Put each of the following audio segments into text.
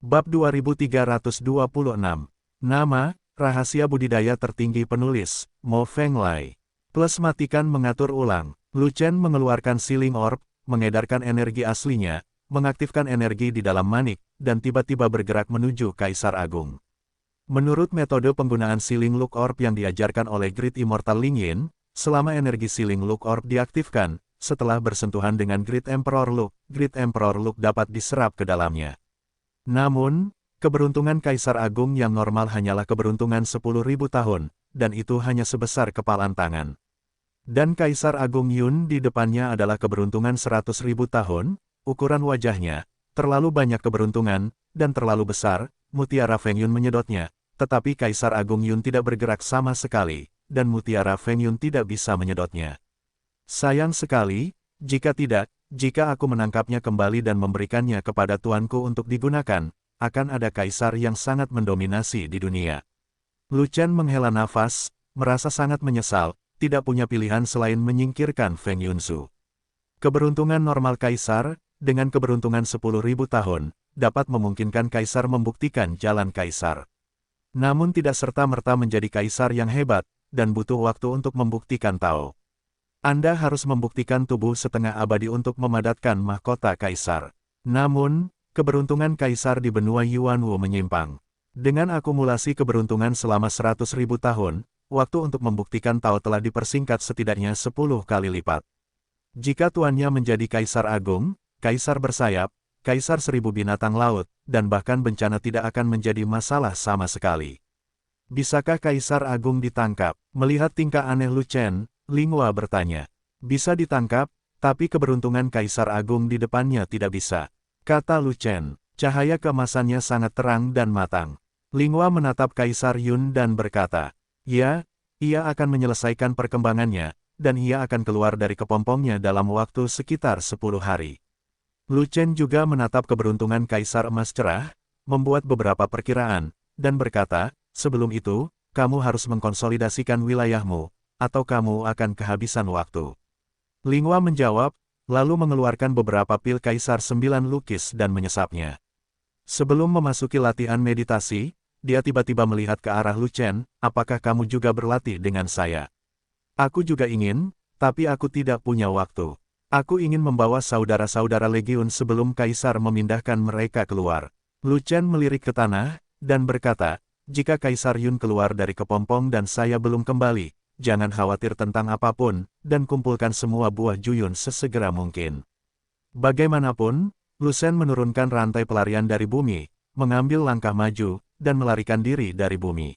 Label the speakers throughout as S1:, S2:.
S1: Bab 2326. Nama, rahasia budidaya tertinggi penulis, Mo Fenglai. Plus matikan mengatur ulang. Lu Chen mengeluarkan Sealing Orb, mengedarkan energi aslinya, mengaktifkan energi di dalam manik, dan tiba-tiba bergerak menuju Kaisar Agung. Menurut metode penggunaan Sealing Look Orb yang diajarkan oleh Great Immortal Ling Yin, selama energi Sealing Look Orb diaktifkan, setelah bersentuhan dengan Great Emperor Look dapat diserap ke dalamnya. Namun, keberuntungan Kaisar Agung yang normal hanyalah keberuntungan 10.000 tahun, dan itu hanya sebesar kepalan tangan. Dan Kaisar Agung Yun di depannya adalah keberuntungan 100.000 tahun, ukuran wajahnya, terlalu banyak keberuntungan, dan terlalu besar, Mutiara Feng Yun menyedotnya, tetapi Kaisar Agung Yun tidak bergerak sama sekali, dan Mutiara Feng Yun tidak bisa menyedotnya. Sayang sekali, jika aku menangkapnya kembali dan memberikannya kepada tuanku untuk digunakan, akan ada kaisar yang sangat mendominasi di dunia. Lu Chen menghela nafas, merasa sangat menyesal, tidak punya pilihan selain menyingkirkan Feng Yunsu. Keberuntungan normal kaisar, dengan keberuntungan 10.000 tahun, dapat memungkinkan kaisar membuktikan jalan kaisar. Namun tidak serta-merta menjadi kaisar yang hebat, dan butuh waktu untuk membuktikan Tao. Anda harus membuktikan tubuh setengah abadi untuk memadatkan mahkota kaisar. Namun, keberuntungan kaisar di benua Yuanwu menyimpang. Dengan akumulasi keberuntungan selama 100.000 tahun, waktu untuk membuktikan Tao telah dipersingkat setidaknya 10 kali lipat. Jika tuannya menjadi kaisar agung, kaisar bersayap, kaisar 1000 binatang laut, dan bahkan bencana tidak akan menjadi masalah sama sekali. Bisakah kaisar agung ditangkap? Melihat tingkah aneh Lu Chen, Linghua bertanya. Bisa ditangkap, tapi keberuntungan Kaisar Agung di depannya tidak bisa. Kata Lu Chen. Cahaya keemasannya sangat terang dan matang. Linghua menatap Kaisar Yun dan berkata, ya, ia akan menyelesaikan perkembangannya, dan ia akan keluar dari kepompongnya dalam waktu sekitar 10 hari. Lu Chen juga menatap keberuntungan Kaisar Emas Cerah, membuat beberapa perkiraan, dan berkata, sebelum itu, kamu harus mengkonsolidasikan wilayahmu, atau kamu akan kehabisan waktu. Linghua menjawab, lalu mengeluarkan beberapa pil Kaisar 9 lukis dan menyesapnya. Sebelum memasuki latihan meditasi, dia tiba-tiba melihat ke arah Lu Chen, apakah kamu juga berlatih dengan saya? Aku juga ingin, tapi aku tidak punya waktu. Aku ingin membawa saudara-saudara Legiun sebelum Kaisar memindahkan mereka keluar. Lu Chen melirik ke tanah, dan berkata, jika Kaisar Yun keluar dari kepompong dan saya belum kembali, jangan khawatir tentang apapun, dan kumpulkan semua buah Juyun sesegera mungkin. Bagaimanapun, Lu Chen menurunkan rantai pelarian dari bumi, mengambil langkah maju, dan melarikan diri dari bumi.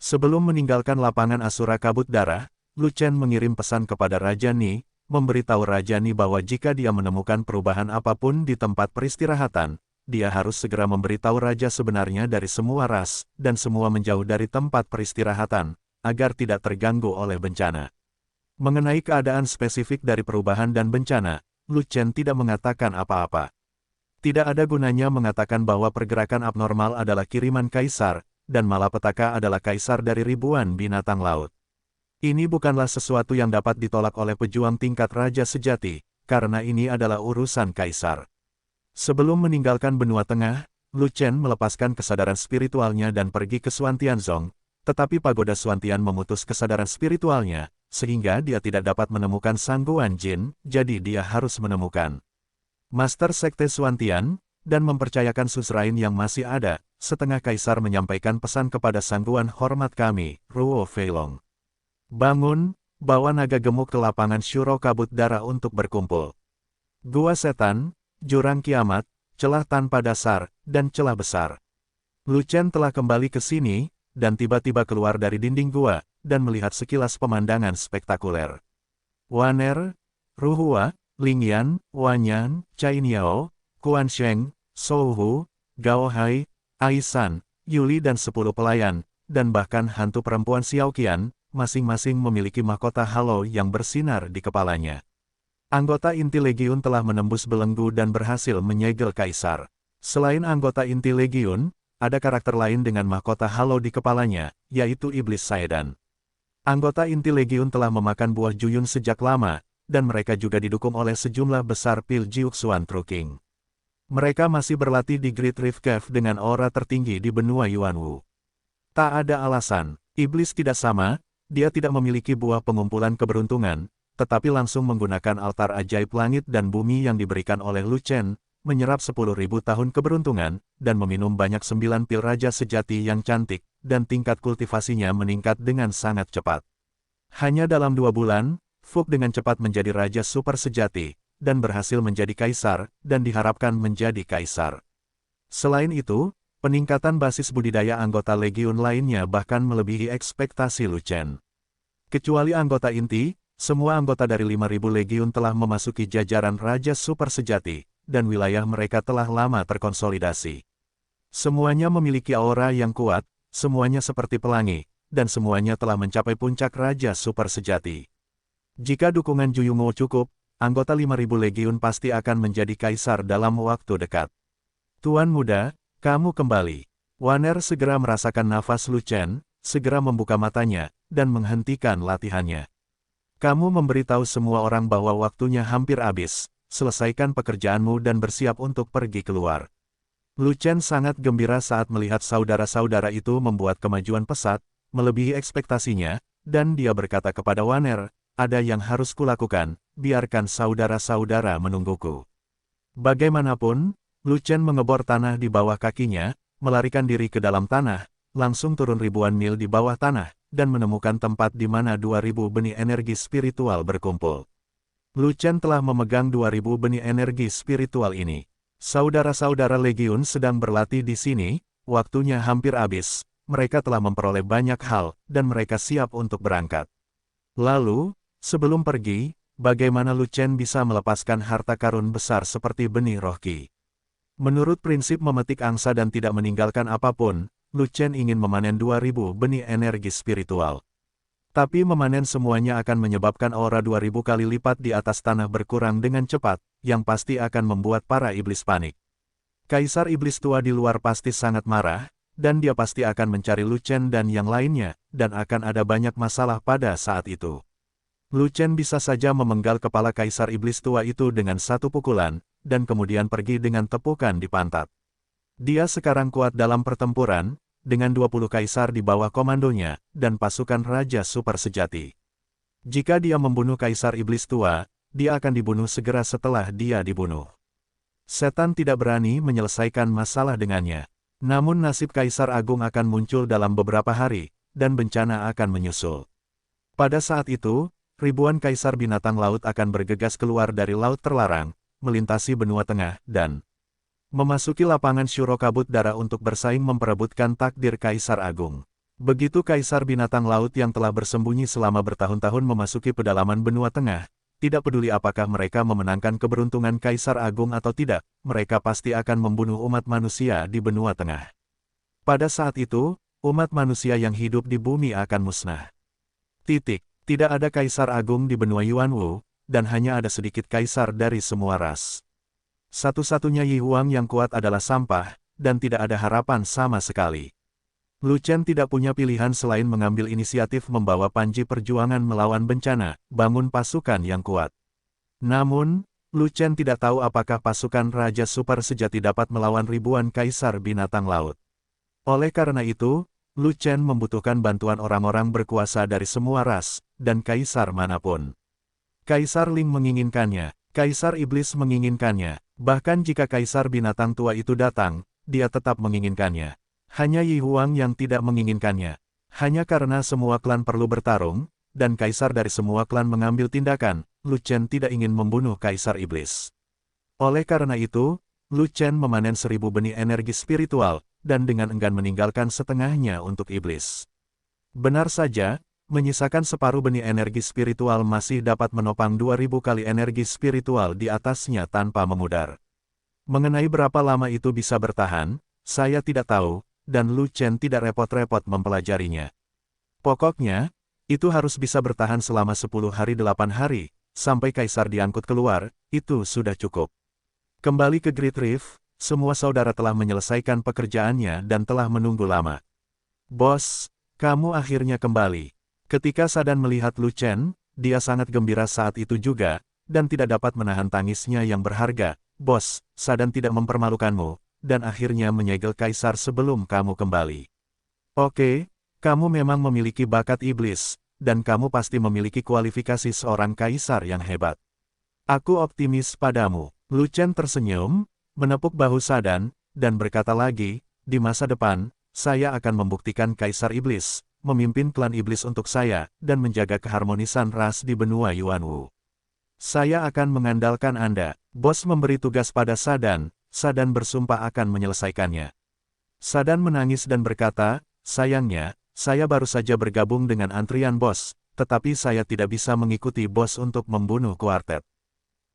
S1: Sebelum meninggalkan lapangan Asura Kabut Darah, Lu Chen mengirim pesan kepada Raja Ni, memberitahu Raja Ni bahwa jika dia menemukan perubahan apapun di tempat peristirahatan, dia harus segera memberitahu Raja sebenarnya dari semua ras, dan semua menjauh dari tempat peristirahatan, agar tidak terganggu oleh bencana. Mengenai keadaan spesifik dari perubahan dan bencana, Lu Chen tidak mengatakan apa-apa. Tidak ada gunanya mengatakan bahwa pergerakan abnormal adalah kiriman kaisar, dan malapetaka adalah kaisar dari ribuan binatang laut. Ini bukanlah sesuatu yang dapat ditolak oleh pejuang tingkat raja sejati, karena ini adalah urusan kaisar. Sebelum meninggalkan benua tengah, Lu Chen melepaskan kesadaran spiritualnya dan pergi ke Xuantianzong, tetapi pagoda Xuantian memutus kesadaran spiritualnya, sehingga dia tidak dapat menemukan Sangguan Jin, jadi dia harus menemukan Master Sekte Xuantian, dan mempercayakan Suzerain yang masih ada. Setengah kaisar menyampaikan pesan kepada Sangguan hormat kami, Ruo Feilong. Bangun, bawa naga gemuk ke lapangan Shuro Kabut Darah untuk berkumpul. Gua Setan, Jurang Kiamat, celah tanpa dasar, dan celah besar. Lu Chen telah kembali ke sini, dan tiba-tiba keluar dari dinding gua, dan melihat sekilas pemandangan spektakuler. Waner, Ruhua, Lingyan, Wanyan, Cainiao, Kuan Sheng, Souhu, Gao Hai, Aisan, Yuli dan 10 pelayan, dan bahkan hantu perempuan Xiaoqian, masing-masing memiliki mahkota halo yang bersinar di kepalanya. Anggota inti Legiun telah menembus belenggu dan berhasil menyegel kaisar. Selain anggota inti Legiun, ada karakter lain dengan mahkota halo di kepalanya, yaitu Iblis Saedan. Anggota inti Legiun telah memakan buah Juyun sejak lama, dan mereka juga didukung oleh sejumlah besar pil Jiuxuan Truking. Mereka masih berlatih di Great Rift Cave dengan aura tertinggi di benua Yuanwu. Tak ada alasan, iblis tidak sama, dia tidak memiliki buah pengumpulan keberuntungan, tetapi langsung menggunakan altar ajaib langit dan bumi yang diberikan oleh Lu Chen, menyerap 10.000 tahun keberuntungan, dan meminum banyak 9 pil raja sejati yang cantik, dan tingkat kultivasinya meningkat dengan sangat cepat. Hanya dalam 2 bulan, Fuk dengan cepat menjadi raja super sejati, dan berhasil menjadi kaisar, dan diharapkan menjadi kaisar. Selain itu, peningkatan basis budidaya anggota legiun lainnya bahkan melebihi ekspektasi Lu Chen. Kecuali anggota inti, semua anggota dari 5.000 legiun telah memasuki jajaran raja super sejati, dan wilayah mereka telah lama terkonsolidasi. Semuanya memiliki aura yang kuat, semuanya seperti pelangi, dan semuanya telah mencapai puncak raja super sejati. Jika dukungan Juyungo cukup, anggota 5.000 legiun pasti akan menjadi kaisar dalam waktu dekat. Tuan muda, kamu kembali. Waner segera merasakan nafas Lu Chen, segera membuka matanya, dan menghentikan latihannya. Kamu memberitahu semua orang bahwa waktunya hampir habis, selesaikan pekerjaanmu dan bersiap untuk pergi keluar. Lu Chen sangat gembira saat melihat saudara-saudara itu membuat kemajuan pesat, melebihi ekspektasinya, dan dia berkata kepada Waner, ada yang harus kulakukan, biarkan saudara-saudara menungguku. Bagaimanapun, Lu Chen mengebor tanah di bawah kakinya, melarikan diri ke dalam tanah, langsung turun ribuan mil di bawah tanah, dan menemukan tempat di mana 2.000 benih energi spiritual berkumpul. Lu Chen telah memegang 2.000 benih energi spiritual ini. Saudara-saudara legiun sedang berlatih di sini, waktunya hampir habis, mereka telah memperoleh banyak hal, dan mereka siap untuk berangkat. Lalu, sebelum pergi, bagaimana Lu Chen bisa melepaskan harta karun besar seperti benih roh Qi? Menurut prinsip memetik angsa dan tidak meninggalkan apapun, Lu Chen ingin memanen 2.000 benih energi spiritual. Tapi memanen semuanya akan menyebabkan aura 2.000 kali lipat di atas tanah berkurang dengan cepat, yang pasti akan membuat para iblis panik. Kaisar iblis tua di luar pasti sangat marah, dan dia pasti akan mencari Lu Chen dan yang lainnya, dan akan ada banyak masalah pada saat itu. Lu Chen bisa saja memenggal kepala kaisar iblis tua itu dengan satu pukulan, dan kemudian pergi dengan tepukan di pantat. Dia sekarang kuat dalam pertempuran, dengan 20 kaisar di bawah komandonya, dan pasukan raja super sejati. Jika dia membunuh kaisar iblis tua, dia akan dibunuh segera setelah dia dibunuh. Setan tidak berani menyelesaikan masalah dengannya. Namun nasib kaisar agung akan muncul dalam beberapa hari, dan bencana akan menyusul. Pada saat itu, ribuan kaisar binatang laut akan bergegas keluar dari laut terlarang, melintasi benua tengah, dan memasuki lapangan Shuro Kabut Darah untuk bersaing memperebutkan takdir Kaisar Agung. Begitu Kaisar Binatang Laut yang telah bersembunyi selama bertahun-tahun memasuki pedalaman benua tengah, tidak peduli apakah mereka memenangkan keberuntungan Kaisar Agung atau tidak, mereka pasti akan membunuh umat manusia di benua tengah. Pada saat itu, umat manusia yang hidup di bumi akan musnah. Tidak ada Kaisar Agung di benua Yuanwu, dan hanya ada sedikit kaisar dari semua ras. Satu-satunya Yi Huang yang kuat adalah sampah, dan tidak ada harapan sama sekali. Lu Chen tidak punya pilihan selain mengambil inisiatif membawa panji perjuangan melawan bencana, bangun pasukan yang kuat. Namun, Lu Chen tidak tahu apakah pasukan Raja Super Sejati dapat melawan ribuan kaisar binatang laut. Oleh karena itu, Lu Chen membutuhkan bantuan orang-orang berkuasa dari semua ras, dan kaisar manapun. Kaisar Ling menginginkannya, Kaisar Iblis menginginkannya. Bahkan jika kaisar binatang tua itu datang, dia tetap menginginkannya. Hanya Yi Huang yang tidak menginginkannya. Hanya karena semua klan perlu bertarung, dan kaisar dari semua klan mengambil tindakan, Lu Chen tidak ingin membunuh kaisar iblis. Oleh karena itu, Lu Chen memanen 1.000 benih energi spiritual, dan dengan enggan meninggalkan setengahnya untuk iblis. Benar saja, menyisakan separuh benih energi spiritual masih dapat menopang 2.000 kali energi spiritual di atasnya tanpa memudar. Mengenai berapa lama itu bisa bertahan, saya tidak tahu, dan Lu Chen tidak repot-repot mempelajarinya. Pokoknya, itu harus bisa bertahan selama 10 hari 8 hari, sampai kaisar diangkut keluar, itu sudah cukup. Kembali ke Great Rift, semua saudara telah menyelesaikan pekerjaannya dan telah menunggu lama. Bos, kamu akhirnya kembali. Ketika Sadan melihat Lu Chen, dia sangat gembira saat itu juga, dan tidak dapat menahan tangisnya yang berharga, bos, Sadan tidak mempermalukanmu, dan akhirnya menyegel kaisar sebelum kamu kembali. Oke, kamu memang memiliki bakat iblis, dan kamu pasti memiliki kualifikasi seorang kaisar yang hebat. Aku optimis padamu. Lu Chen tersenyum, menepuk bahu Sadan, dan berkata lagi, di masa depan, saya akan membuktikan kaisar iblis, memimpin klan iblis untuk saya, dan menjaga keharmonisan ras di benua Yuanwu. Saya akan mengandalkan Anda. Bos memberi tugas pada Sadan, Sadan bersumpah akan menyelesaikannya. Sadan menangis dan berkata, sayangnya, saya baru saja bergabung dengan antrian bos, tetapi saya tidak bisa mengikuti bos untuk membunuh kuartet.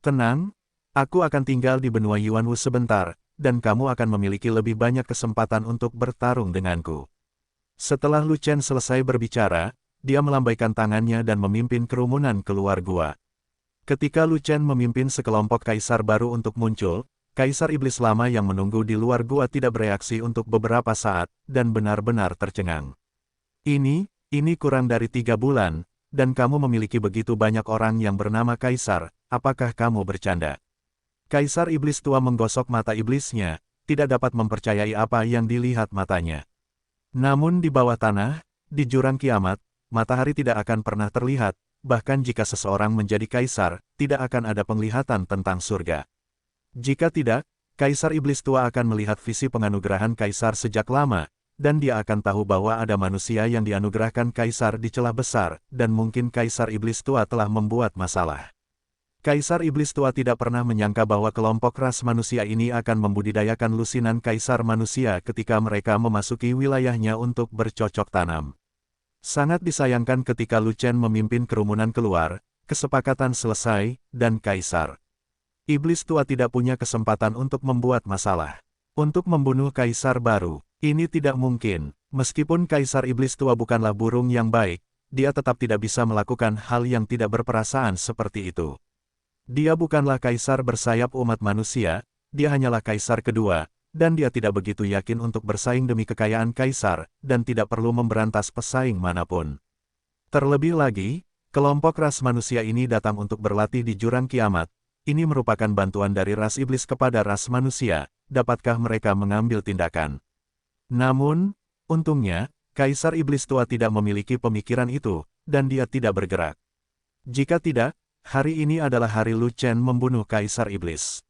S1: Tenang, aku akan tinggal di benua Yuanwu sebentar, dan kamu akan memiliki lebih banyak kesempatan untuk bertarung denganku. Setelah Lu Chen selesai berbicara, dia melambaikan tangannya dan memimpin kerumunan keluar gua. Ketika Lu Chen memimpin sekelompok kaisar baru untuk muncul, kaisar iblis lama yang menunggu di luar gua tidak bereaksi untuk beberapa saat, dan benar-benar tercengang. Ini kurang dari 3 bulan, dan kamu memiliki begitu banyak orang yang bernama kaisar, apakah kamu bercanda? Kaisar iblis tua menggosok mata iblisnya, tidak dapat mempercayai apa yang dilihat matanya. Namun di bawah tanah, di jurang kiamat, matahari tidak akan pernah terlihat, bahkan jika seseorang menjadi kaisar, tidak akan ada penglihatan tentang surga. Jika tidak, kaisar iblis tua akan melihat visi penganugerahan kaisar sejak lama, dan dia akan tahu bahwa ada manusia yang dianugerahkan kaisar di celah besar, dan mungkin kaisar iblis tua telah membuat masalah. Kaisar iblis tua tidak pernah menyangka bahwa kelompok ras manusia ini akan membudidayakan lusinan kaisar manusia ketika mereka memasuki wilayahnya untuk bercocok tanam. Sangat disayangkan ketika Lu Chen memimpin kerumunan keluar, kesepakatan selesai, dan kaisar iblis tua tidak punya kesempatan untuk membuat masalah. Untuk membunuh kaisar baru, ini tidak mungkin. Meskipun kaisar iblis tua bukanlah burung yang baik, dia tetap tidak bisa melakukan hal yang tidak berperasaan seperti itu. Dia bukanlah kaisar bersayap umat manusia, dia hanyalah kaisar kedua, dan dia tidak begitu yakin untuk bersaing demi kekayaan kaisar, dan tidak perlu memberantas pesaing manapun. Terlebih lagi, kelompok ras manusia ini datang untuk berlatih di jurang kiamat. Ini merupakan bantuan dari ras iblis kepada ras manusia, dapatkah mereka mengambil tindakan? Namun, untungnya, kaisar iblis tua tidak memiliki pemikiran itu, dan dia tidak bergerak. Jika tidak, hari ini adalah hari Lu Chen membunuh kaisar iblis.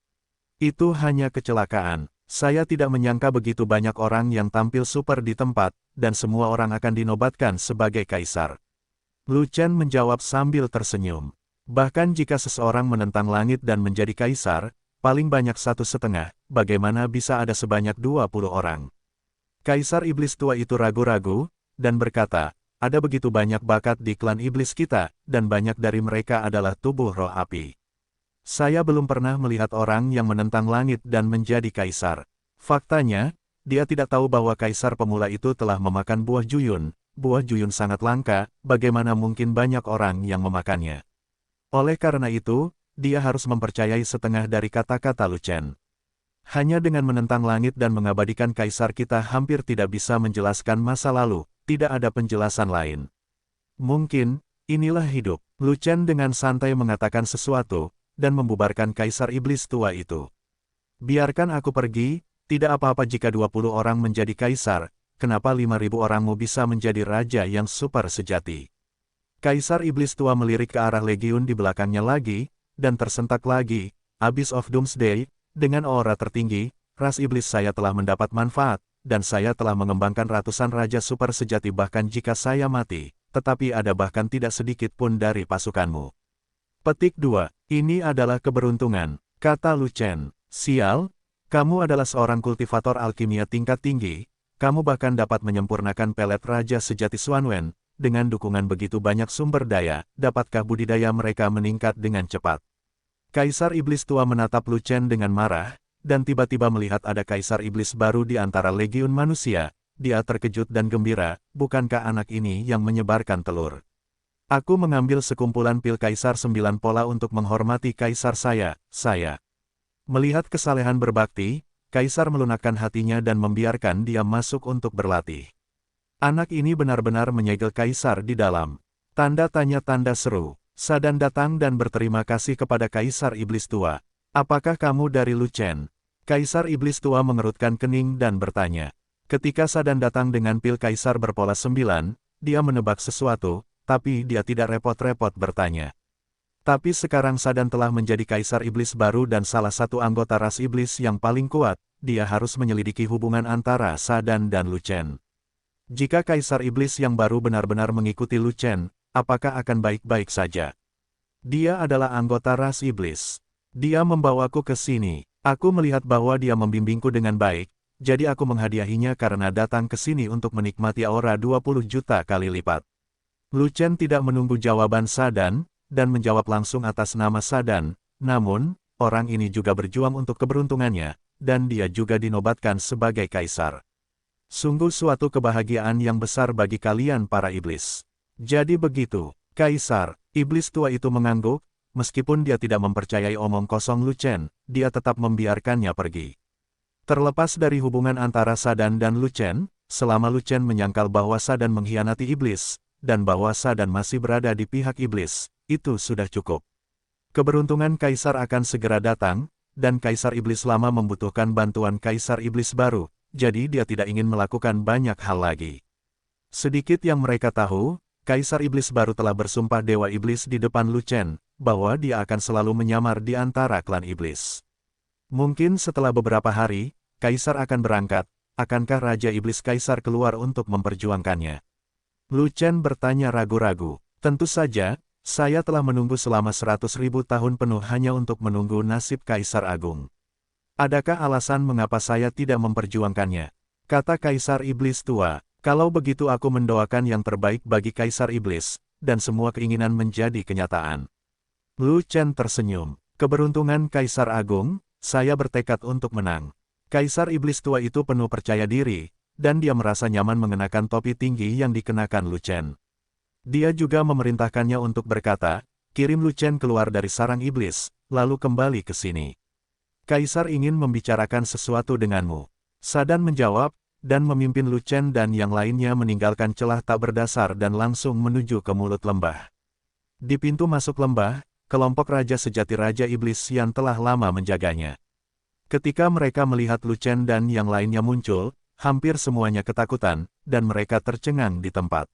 S1: Itu hanya kecelakaan. Saya tidak menyangka begitu banyak orang yang tampil super di tempat, dan semua orang akan dinobatkan sebagai kaisar. Lu Chen menjawab sambil tersenyum. Bahkan jika seseorang menentang langit dan menjadi kaisar, paling banyak 1,5, bagaimana bisa ada sebanyak 20 orang? Kaisar iblis tua itu ragu-ragu, dan berkata, ada begitu banyak bakat di klan iblis kita, dan banyak dari mereka adalah tubuh roh api. Saya belum pernah melihat orang yang menentang langit dan menjadi kaisar. Faktanya, dia tidak tahu bahwa kaisar pemula itu telah memakan buah juyun. Buah juyun sangat langka, bagaimana mungkin banyak orang yang memakannya. Oleh karena itu, dia harus mempercayai setengah dari kata-kata Lu Chen. Hanya dengan menentang langit dan mengabadikan kaisar kita hampir tidak bisa menjelaskan masa lalu, tidak ada penjelasan lain. Mungkin, inilah hidup. Lu Chen dengan santai mengatakan sesuatu, dan membubarkan kaisar iblis tua itu. Biarkan aku pergi, tidak apa-apa jika 20 orang menjadi kaisar, kenapa 5.000 orangmu bisa menjadi raja yang super sejati. Kaisar iblis tua melirik ke arah legiun di belakangnya lagi, dan tersentak lagi, Abyss of Doomsday, dengan aura tertinggi, ras iblis saya telah mendapat manfaat, dan saya telah mengembangkan ratusan raja super sejati bahkan jika saya mati, tetapi ada bahkan tidak sedikit pun dari pasukanmu. Petik 2. Ini adalah keberuntungan, kata Lu Chen. Sial, kamu adalah seorang kultivator alkimia tingkat tinggi, kamu bahkan dapat menyempurnakan pelet raja sejati Xuanwen, dengan dukungan begitu banyak sumber daya, dapatkah budidaya mereka meningkat dengan cepat? Kaisar iblis tua menatap Lu Chen dengan marah, dan tiba-tiba melihat ada kaisar iblis baru di antara legiun manusia, dia terkejut dan gembira, bukankah anak ini yang menyebarkan telur? Aku mengambil sekumpulan pil kaisar 9 pola untuk menghormati kaisar saya. Melihat kesalehan berbakti, kaisar melunakkan hatinya dan membiarkan dia masuk untuk berlatih. Anak ini benar-benar menyegel kaisar di dalam. Tanda tanya tanda seru. Sadan datang dan berterima kasih kepada kaisar iblis tua. Apakah kamu dari Lu Chen? Kaisar Iblis Tua mengerutkan kening dan bertanya. Ketika Sadan datang dengan pil Kaisar berpola 9, dia menebak sesuatu, tapi dia tidak repot-repot bertanya. Tapi sekarang Sadan telah menjadi Kaisar Iblis baru dan salah satu anggota ras Iblis yang paling kuat, dia harus menyelidiki hubungan antara Sadan dan Lu Chen. Jika Kaisar Iblis yang baru benar-benar mengikuti Lu Chen, apakah akan baik-baik saja? Dia adalah anggota ras Iblis. Dia membawaku ke sini. Aku melihat bahwa dia membimbingku dengan baik, jadi aku menghadiahinya karena datang ke sini untuk menikmati aura 20 juta kali lipat. Lu Chen tidak menunggu jawaban Sadan, dan menjawab langsung atas nama Sadan, namun, orang ini juga berjuang untuk keberuntungannya, dan dia juga dinobatkan sebagai kaisar. Sungguh suatu kebahagiaan yang besar bagi kalian para iblis. Jadi begitu, Kaisar, Iblis Tua itu mengangguk, meskipun dia tidak mempercayai omong kosong Lu Chen, dia tetap membiarkannya pergi. Terlepas dari hubungan antara Sadan dan Lu Chen, selama Lu Chen menyangkal bahwa Sadan mengkhianati iblis, dan bahwa Sadan masih berada di pihak iblis, itu sudah cukup. Keberuntungan Kaisar akan segera datang, dan Kaisar Iblis lama membutuhkan bantuan Kaisar Iblis baru, jadi dia tidak ingin melakukan banyak hal lagi. Sedikit yang mereka tahu, Kaisar Iblis baru telah bersumpah Dewa Iblis di depan Lu Chen, bahwa dia akan selalu menyamar di antara klan iblis. Mungkin setelah beberapa hari, Kaisar akan berangkat, akankah Raja Iblis Kaisar keluar untuk memperjuangkannya? Lu Chen bertanya ragu-ragu. Tentu saja, saya telah menunggu selama 100.000 tahun penuh hanya untuk menunggu nasib Kaisar Agung. Adakah alasan mengapa saya tidak memperjuangkannya? Kata Kaisar Iblis Tua, kalau begitu aku mendoakan yang terbaik bagi Kaisar Iblis, dan semua keinginan menjadi kenyataan. Lu Chen tersenyum. Keberuntungan Kaisar Agung, saya bertekad untuk menang. Kaisar Iblis Tua itu penuh percaya diri, dan dia merasa nyaman mengenakan topi tinggi yang dikenakan Lu Chen. Dia juga memerintahkannya untuk berkata, kirim Lu Chen keluar dari sarang iblis, lalu kembali ke sini. Kaisar ingin membicarakan sesuatu denganmu. Sadan menjawab, dan memimpin Lu Chen dan yang lainnya meninggalkan celah tak berdasar dan langsung menuju ke mulut lembah. Di pintu masuk lembah, kelompok Raja Sejati Raja Iblis yang telah lama menjaganya. Ketika mereka melihat Lu Chen dan yang lainnya muncul, hampir semuanya ketakutan, dan mereka tercengang di tempat.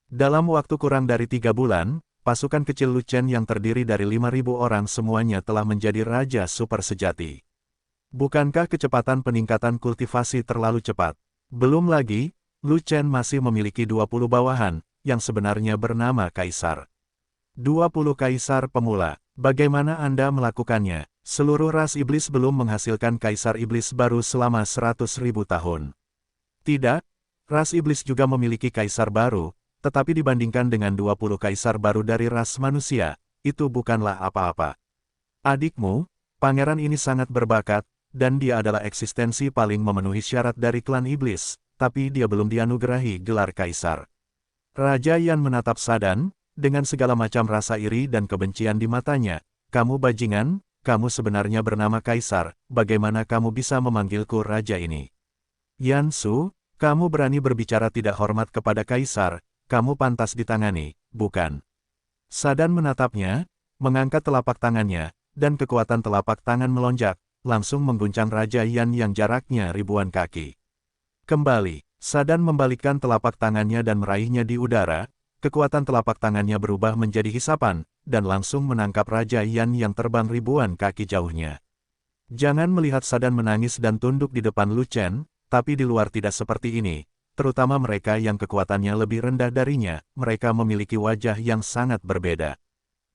S1: Dalam waktu kurang dari 3 bulan, pasukan kecil Lu Chen yang terdiri dari 5.000 orang semuanya telah menjadi Raja Super Sejati. Bukankah kecepatan peningkatan kultivasi terlalu cepat? Belum lagi, Lu Chen masih memiliki 20 bawahan, yang sebenarnya bernama Kaisar. 20 Kaisar pemula. Bagaimana Anda melakukannya? Seluruh ras iblis belum menghasilkan Kaisar Iblis baru selama 100.000 tahun. Tidak, ras iblis juga memiliki Kaisar baru, tetapi dibandingkan dengan 20 Kaisar baru dari ras manusia, itu bukanlah apa-apa. Adikmu, pangeran ini sangat berbakat, dan dia adalah eksistensi paling memenuhi syarat dari klan iblis, tapi dia belum dianugerahi gelar Kaisar. Raja Yan menatap Sadan, dengan segala macam rasa iri dan kebencian di matanya. Kamu bajingan, kamu sebenarnya bernama Kaisar, bagaimana kamu bisa memanggilku Raja ini? Yan Su, kamu berani berbicara tidak hormat kepada Kaisar, kamu pantas ditangani, bukan? Sadan menatapnya, mengangkat telapak tangannya, dan kekuatan telapak tangan melonjak, langsung mengguncang Raja Yan yang jaraknya ribuan kaki. Kembali, Sadan membalikkan telapak tangannya dan meraihnya di udara, kekuatan telapak tangannya berubah menjadi hisapan, dan langsung menangkap Raja Yan yang terbang ribuan kaki jauhnya. Jangan melihat Sadan menangis dan tunduk di depan Lu Chen, tapi di luar tidak seperti ini, terutama mereka yang kekuatannya lebih rendah darinya, mereka memiliki wajah yang sangat berbeda.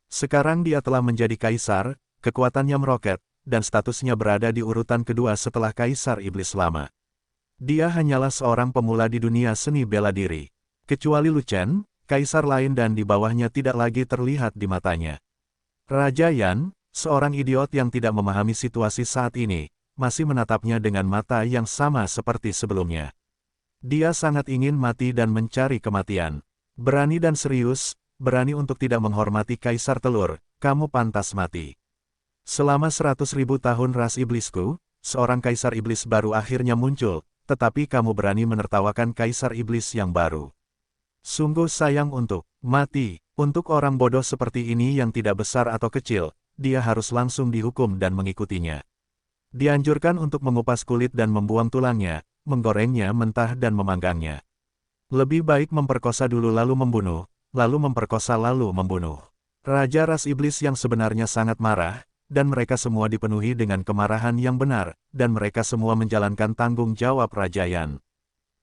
S1: Sekarang dia telah menjadi Kaisar, kekuatannya meroket, dan statusnya berada di urutan kedua setelah Kaisar Iblis lama. Dia hanyalah seorang pemula di dunia seni bela diri. Kecuali Lu Chen, Kaisar lain dan di bawahnya tidak lagi terlihat di matanya. Raja Yan, seorang idiot yang tidak memahami situasi saat ini, masih menatapnya dengan mata yang sama seperti sebelumnya. Dia sangat ingin mati dan mencari kematian. Berani dan serius, berani untuk tidak menghormati Kaisar Telur, kamu pantas mati. Selama 100.000 tahun ras iblisku, seorang Kaisar Iblis baru akhirnya muncul, tetapi kamu berani menertawakan Kaisar Iblis yang baru. Sungguh sayang untuk mati, untuk orang bodoh seperti ini yang tidak besar atau kecil, dia harus langsung dihukum dan mengikutinya. Dianjurkan untuk mengupas kulit dan membuang tulangnya, menggorengnya mentah dan memanggangnya. Lebih baik memperkosa dulu lalu membunuh, lalu memperkosa lalu membunuh. Raja ras iblis yang sebenarnya sangat marah, dan mereka semua dipenuhi dengan kemarahan yang benar, dan mereka semua menjalankan tanggung jawab Raja Yan.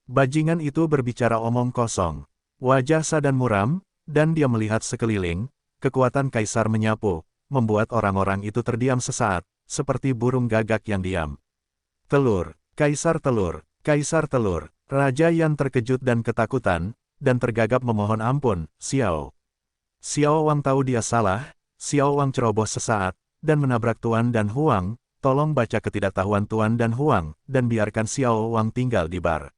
S1: Bajingan itu berbicara omong kosong. Wajah Sadan muram, dan dia melihat sekeliling. Kekuatan kaisar menyapu, membuat orang-orang itu terdiam sesaat, seperti burung gagak yang diam. Telur, kaisar telur, kaisar telur. Raja Yan terkejut dan ketakutan, dan tergagap memohon ampun, Xiao. Xiao Wang tahu dia salah, Xiao Wang ceroboh sesaat, dan menabrak Tuan dan Huang, tolong baca ketidaktahuan Tuan dan Huang, dan biarkan Xiao Wang tinggal di bar.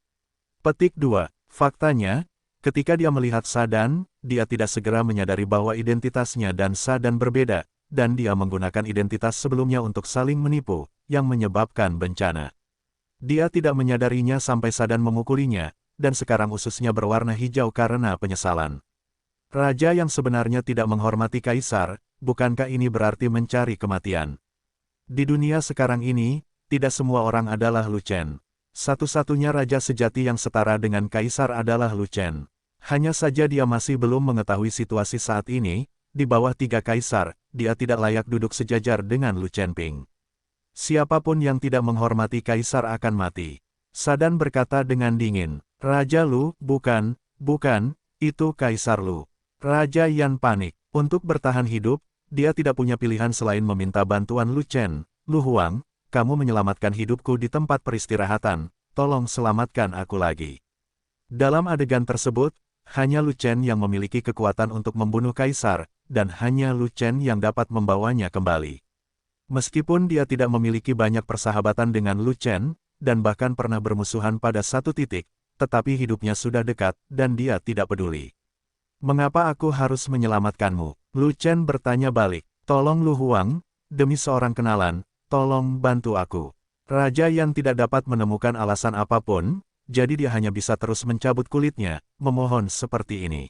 S1: Petik 2. Faktanya, ketika dia melihat Sadan, dia tidak segera menyadari bahwa identitasnya dan Sadan berbeda, dan dia menggunakan identitas sebelumnya untuk saling menipu, yang menyebabkan bencana. Dia tidak menyadarinya sampai Sadan memukulinya, dan sekarang ususnya berwarna hijau karena penyesalan. Raja yang sebenarnya tidak menghormati kaisar, bukankah ini berarti mencari kematian? Di dunia sekarang ini, tidak semua orang adalah Lu Chen. Satu-satunya raja sejati yang setara dengan kaisar adalah Lu Chen. Hanya saja dia masih belum mengetahui situasi saat ini, di bawah 3 kaisar, dia tidak layak duduk sejajar dengan Lu Chenping. Siapapun yang tidak menghormati kaisar akan mati. Sadan berkata dengan dingin, Raja Lu, bukan, itu kaisar Lu. Raja Yan panik. Untuk bertahan hidup, dia tidak punya pilihan selain meminta bantuan Lu Chen. Lu Huang, kamu menyelamatkan hidupku di tempat peristirahatan, tolong selamatkan aku lagi. Dalam adegan tersebut, hanya Lu Chen yang memiliki kekuatan untuk membunuh kaisar, dan hanya Lu Chen yang dapat membawanya kembali. Meskipun dia tidak memiliki banyak persahabatan dengan Lu Chen, dan bahkan pernah bermusuhan pada satu titik, tetapi hidupnya sudah dekat, dan dia tidak peduli. Mengapa aku harus menyelamatkanmu? Lu Chen bertanya balik. Tolong Lu Huang, demi seorang kenalan, tolong bantu aku. Raja yang tidak dapat menemukan alasan apapun, jadi dia hanya bisa terus mencabut kulitnya, memohon seperti ini.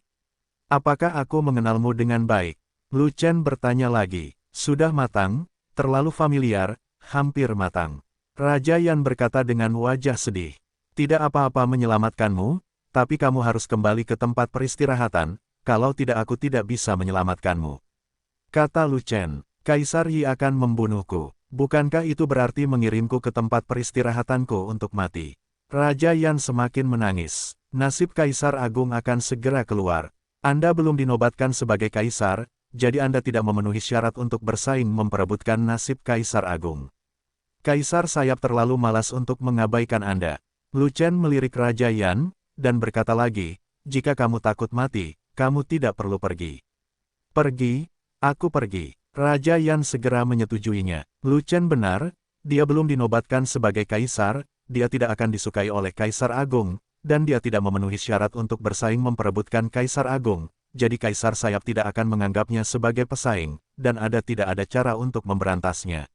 S1: Apakah aku mengenalmu dengan baik? Lu Chen bertanya lagi. Sudah matang, terlalu familiar, hampir matang. Raja Yan berkata dengan wajah sedih. Tidak apa-apa menyelamatkanmu, tapi kamu harus kembali ke tempat peristirahatan, kalau tidak aku tidak bisa menyelamatkanmu. Kata Lu Chen, Kaisar Yi akan membunuhku. Bukankah itu berarti mengirimku ke tempat peristirahatanku untuk mati? Raja Yan semakin menangis. Nasib Kaisar Agung akan segera keluar. Anda belum dinobatkan sebagai Kaisar, jadi Anda tidak memenuhi syarat untuk bersaing memperebutkan nasib Kaisar Agung. Kaisar Sayap terlalu malas untuk mengabaikan Anda. Lu Chen melirik Raja Yan, dan berkata lagi, jika kamu takut mati, kamu tidak perlu pergi. Pergi, aku pergi. Raja Yan segera menyetujuinya. Lu Chen benar, dia belum dinobatkan sebagai kaisar, dia tidak akan disukai oleh Kaisar Agung, dan dia tidak memenuhi syarat untuk bersaing memperebutkan Kaisar Agung, jadi Kaisar Sayap tidak akan menganggapnya sebagai pesaing, dan tidak ada cara untuk memberantasnya.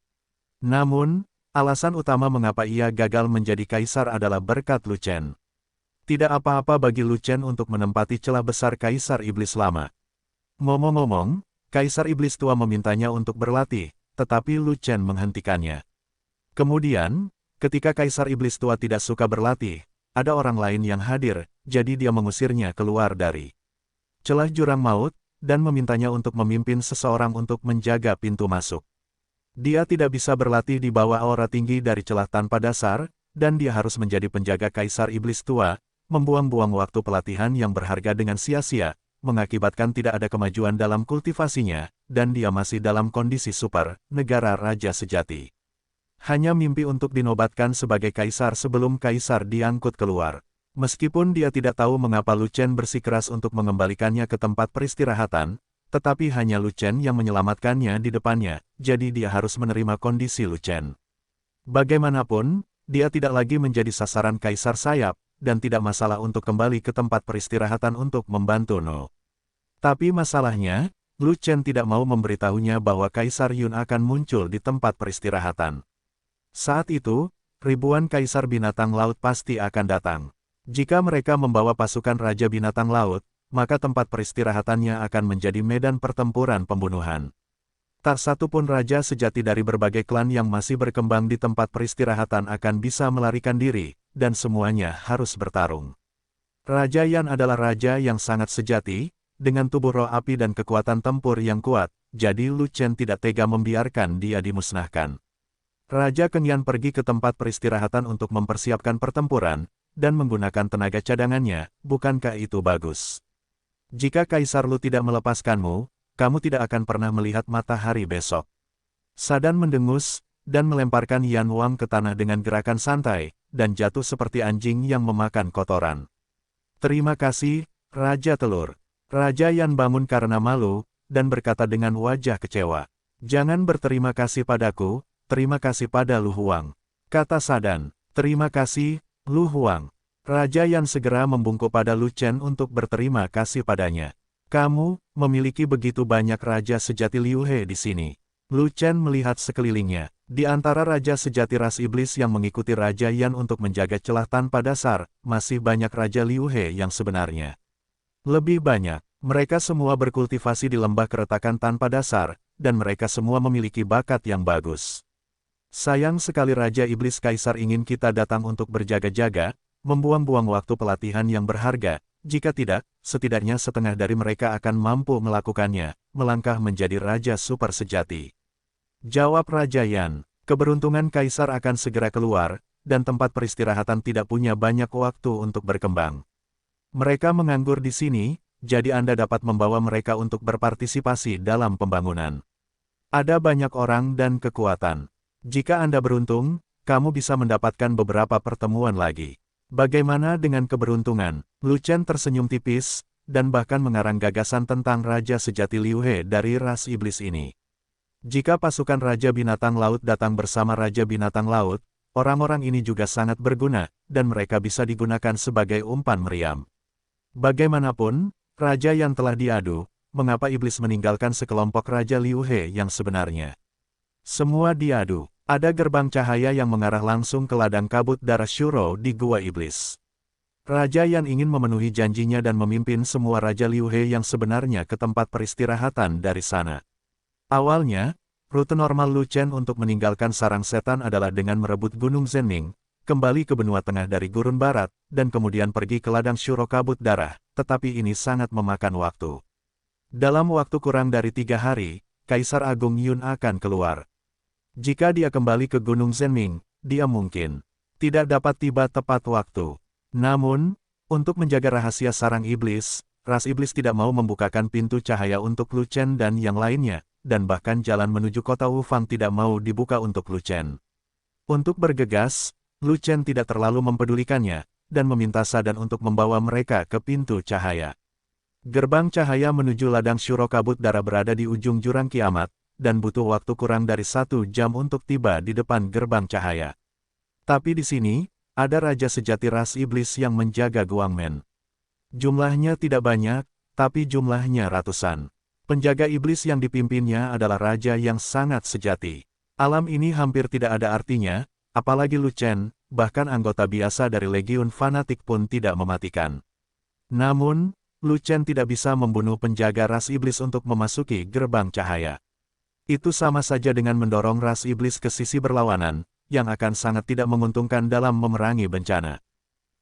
S1: Namun, alasan utama mengapa ia gagal menjadi kaisar adalah berkat Lu Chen. Tidak apa-apa bagi Lu Chen untuk menempati celah besar Kaisar Iblis Lama. Ngomong-ngomong, Kaisar Iblis Tua memintanya untuk berlatih, tetapi Lu Chen menghentikannya. Kemudian, ketika Kaisar Iblis Tua tidak suka berlatih, ada orang lain yang hadir, jadi dia mengusirnya keluar dari celah jurang maut, dan memintanya untuk memimpin seseorang untuk menjaga pintu masuk. Dia tidak bisa berlatih di bawah aura tinggi dari celah tanpa dasar, dan dia harus menjadi penjaga Kaisar Iblis Tua, membuang-buang waktu pelatihan yang berharga dengan sia-sia, mengakibatkan tidak ada kemajuan dalam kultivasinya, dan dia masih dalam kondisi super, negara raja sejati. Hanya mimpi untuk dinobatkan sebagai kaisar sebelum kaisar diangkut keluar. Meskipun dia tidak tahu mengapa Lu Chen bersikeras untuk mengembalikannya ke tempat peristirahatan, tetapi hanya Lu Chen yang menyelamatkannya di depannya, jadi dia harus menerima kondisi Lu Chen. Bagaimanapun, dia tidak lagi menjadi sasaran Kaisar Sayap, dan tidak masalah untuk kembali ke tempat peristirahatan untuk membantu No. Tapi masalahnya, Lu Chen tidak mau memberitahunya bahwa Kaisar Yun akan muncul di tempat peristirahatan. Saat itu, ribuan Kaisar Binatang Laut pasti akan datang. Jika mereka membawa pasukan Raja Binatang Laut, maka tempat peristirahatannya akan menjadi medan pertempuran pembunuhan. Tak satu pun raja sejati dari berbagai klan yang masih berkembang di tempat peristirahatan akan bisa melarikan diri, dan semuanya harus bertarung. Raja Yan adalah raja yang sangat sejati, dengan tubuh roh api dan kekuatan tempur yang kuat, jadi Lu Chen tidak tega membiarkan dia dimusnahkan. Raja Kengyan pergi ke tempat peristirahatan untuk mempersiapkan pertempuran, dan menggunakan tenaga cadangannya, bukankah itu bagus? Jika Kaisar Lu tidak melepaskanmu, kamu tidak akan pernah melihat matahari besok. Sadan mendengus, dan melemparkan Yan Wang ke tanah dengan gerakan santai, dan jatuh seperti anjing yang memakan kotoran. Terima kasih, Raja Telur. Raja Yan bangun karena malu, dan berkata dengan wajah kecewa. Jangan berterima kasih padaku, terima kasih pada Lu Huang. Kata Sadan. Terima kasih, Lu Huang. Raja Yan segera membungkuk pada Lu Chen untuk berterima kasih padanya. Kamu memiliki begitu banyak raja sejati Liu He di sini. Lu Chen melihat sekelilingnya. Di antara raja sejati ras iblis yang mengikuti Raja Yan untuk menjaga celah tanpa dasar, masih banyak raja Liu He yang sebenarnya. Lebih banyak, mereka semua berkultivasi di lembah keretakan tanpa dasar, dan mereka semua memiliki bakat yang bagus. Sayang sekali Raja Iblis Kaisar ingin kita datang untuk berjaga-jaga, membuang-buang waktu pelatihan yang berharga. Jika tidak, setidaknya setengah dari mereka akan mampu melakukannya, melangkah menjadi raja super sejati. Jawab Raja Yan, keberuntungan Kaisar akan segera keluar, dan tempat peristirahatan tidak punya banyak waktu untuk berkembang. Mereka menganggur di sini, jadi Anda dapat membawa mereka untuk berpartisipasi dalam pembangunan. Ada banyak orang dan kekuatan. Jika Anda beruntung, kamu bisa mendapatkan beberapa pertemuan lagi. Bagaimana dengan keberuntungan? Lu Chen tersenyum tipis, dan bahkan mengarang gagasan tentang Raja Sejati Liu He dari ras iblis ini. Jika pasukan Raja Binatang Laut datang bersama Raja Binatang Laut, orang-orang ini juga sangat berguna, dan mereka bisa digunakan sebagai umpan meriam. Bagaimanapun, Raja yang telah diadu, mengapa iblis meninggalkan sekelompok Raja Liu He yang sebenarnya? Semua diadu. Ada gerbang cahaya yang mengarah langsung ke ladang kabut darah Shuro di Gua Iblis. Raja Yan ingin memenuhi janjinya dan memimpin semua Raja Liu He yang sebenarnya ke tempat peristirahatan dari sana. Awalnya, rute normal Lu Chen untuk meninggalkan sarang setan adalah dengan merebut Gunung Zhenming, kembali ke benua tengah dari gurun barat, dan kemudian pergi ke ladang Shuro kabut darah, tetapi ini sangat memakan waktu. Dalam waktu kurang dari 3 hari, Kaisar Agung Yun akan keluar. Jika dia kembali ke Gunung Zhenming, dia mungkin tidak dapat tiba tepat waktu. Namun, untuk menjaga rahasia sarang iblis, ras iblis tidak mau membukakan pintu cahaya untuk Lu Chen dan yang lainnya, dan bahkan jalan menuju kota Wufang tidak mau dibuka untuk Lu Chen. Untuk bergegas, Lu Chen tidak terlalu mempedulikannya, dan meminta Sadan untuk membawa mereka ke pintu cahaya. Gerbang cahaya menuju ladang Shuro kabut darah berada di ujung jurang kiamat, dan butuh waktu kurang dari 1 jam untuk tiba di depan gerbang cahaya. Tapi di sini, ada Raja Sejati ras iblis yang menjaga Guangmen. Jumlahnya tidak banyak, tapi jumlahnya ratusan. Penjaga iblis yang dipimpinnya adalah raja yang sangat sejati. Alam ini hampir tidak ada artinya, apalagi Lu Chen, bahkan anggota biasa dari Legiun Fanatik pun tidak mematikan. Namun, Lu Chen tidak bisa membunuh penjaga ras iblis untuk memasuki gerbang cahaya. Itu sama saja dengan mendorong ras iblis ke sisi berlawanan, yang akan sangat tidak menguntungkan dalam memerangi bencana.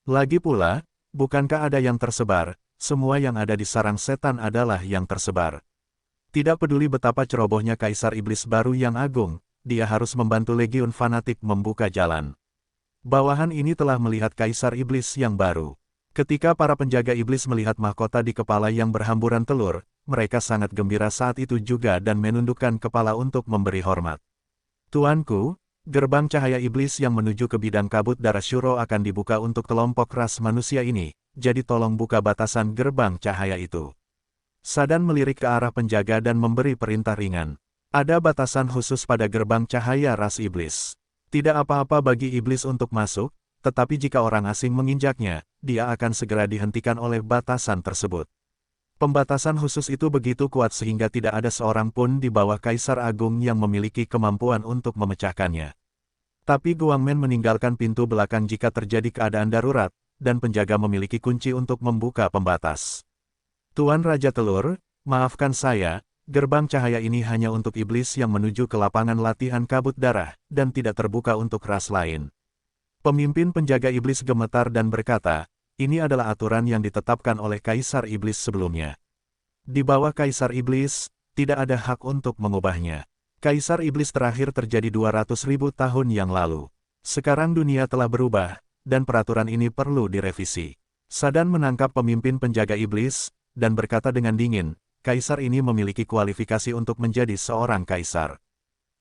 S1: Lagi pula, bukankah ada yang tersebar, semua yang ada di sarang setan adalah yang tersebar. Tidak peduli betapa cerobohnya Kaisar Iblis baru yang agung, dia harus membantu Legiun Fanatik membuka jalan. Bawahan ini telah melihat Kaisar Iblis yang baru. Ketika para penjaga iblis melihat mahkota di kepala yang berhamburan telur, mereka sangat gembira saat itu juga dan menundukkan kepala untuk memberi hormat. Tuanku, gerbang cahaya iblis yang menuju ke bidang kabut darah Shuro akan dibuka untuk kelompok ras manusia ini, jadi tolong buka batasan gerbang cahaya itu. Sadan melirik ke arah penjaga dan memberi perintah ringan. Ada batasan khusus pada gerbang cahaya ras iblis. Tidak apa-apa bagi iblis untuk masuk, tetapi jika orang asing menginjaknya, dia akan segera dihentikan oleh batasan tersebut. Pembatasan khusus itu begitu kuat sehingga tidak ada seorang pun di bawah Kaisar Agung yang memiliki kemampuan untuk memecahkannya. Tapi Guangmen meninggalkan pintu belakang jika terjadi keadaan darurat, dan penjaga memiliki kunci untuk membuka pembatas. Tuan Raja Telur, maafkan saya, gerbang cahaya ini hanya untuk iblis yang menuju ke lapangan latihan kabut darah, dan tidak terbuka untuk ras lain. Pemimpin penjaga iblis gemetar dan berkata, ini adalah aturan yang ditetapkan oleh Kaisar Iblis sebelumnya. Di bawah Kaisar Iblis, tidak ada hak untuk mengubahnya. Kaisar Iblis terakhir terjadi 200.000 tahun yang lalu. Sekarang dunia telah berubah, dan peraturan ini perlu direvisi. Sadan menangkap pemimpin penjaga iblis, dan berkata dengan dingin, Kaisar ini memiliki kualifikasi untuk menjadi seorang kaisar.